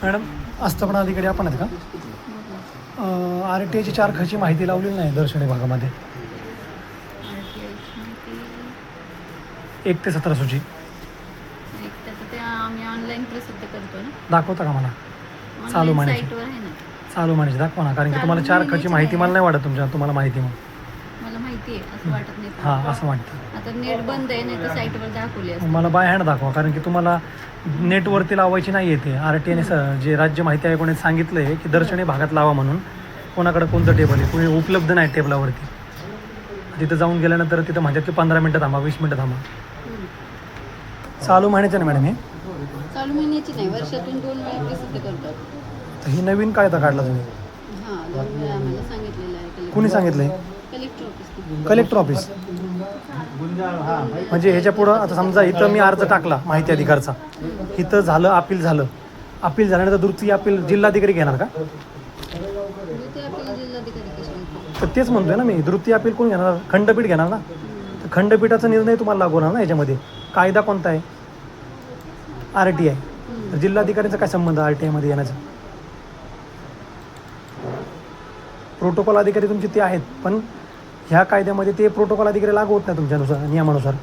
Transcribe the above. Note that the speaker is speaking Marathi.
मॅडम आस्थापनाधिकारी आपण आहेत का? RTIची 4 खची माहिती लावलेली नाही दर्शनी भागामध्ये. 1 ते 17 सूची ते आम्ही ऑनलाईन प्रसिद्ध करतो ना. दाखवता का मला? चालू महिन्याची साईटवर आहे ना. चालू महिन्याची दाखवा ना, कारण की तुम्हाला 4 खची माहिती मला नाही वाटत तुम्हाला माहिती मग. मला माहिती आहे असं वाटत नाही. हां असं वाटतं. आता नेट बंद आहे, नाही तर साईटवर दाखवली असते. मला बाय हँड दाखवा, कारण की तुम्हाला नेटवरती लावायची नाही येते. RTIने जे राज्य माहिती आयोगाने सांगितलं आहे की दर्शनी भागात लावा म्हणून. कोणाकडे कोणतं टेबल आहे, कोणी उपलब्ध नाही टेबलावरती. तिथं जाऊन गेल्यानंतर तिथं म्हणतात की 15 मिनटं थांबा, 20 मिनटं थांबा. चालू महिन्याचं ना मॅडम हे? चालू महिन्याची नाही, वर्षातून 2 वेळा प्रसिद्ध करतात. तर ही नवीन कायदा काढला तुम्ही? हां 2 वेळा आम्हाला सांगितलेलं आहे. कुणी सांगितलं आहे? Collector office. Collector office. म्हणजे ह्याच्या पुढं आता समजा इथं मी अर्ज टाकला माहिती अधिकारचा, इथं झालं, अपील झालं, अपील झाल्यानंतर द्वितीय अपील जिल्हाधिकारी घेणार का? द्वितीय अपील जिल्हाधिकारी कशाला? तर तेच म्हणतोय ना मी, द्वितीय अपील कोण घेणार? खंडपीठ घेणार ना. तर खंडपीठाचा निर्णय तुम्हाला लागू होणार ना याच्यामध्ये. कायदा कोणता आहे? RTI. तर जिल्हाधिकाऱ्यांचा काय संबंध RTIमध्ये येण्याचा? प्रोटोकॉल अधिकारी तुमचे ते आहेत, पण ह्या कायद्यामध्ये ते प्रोटोकॉल अधिकारी लागू होत नाही तुमच्यानुसार, नियमानुसार.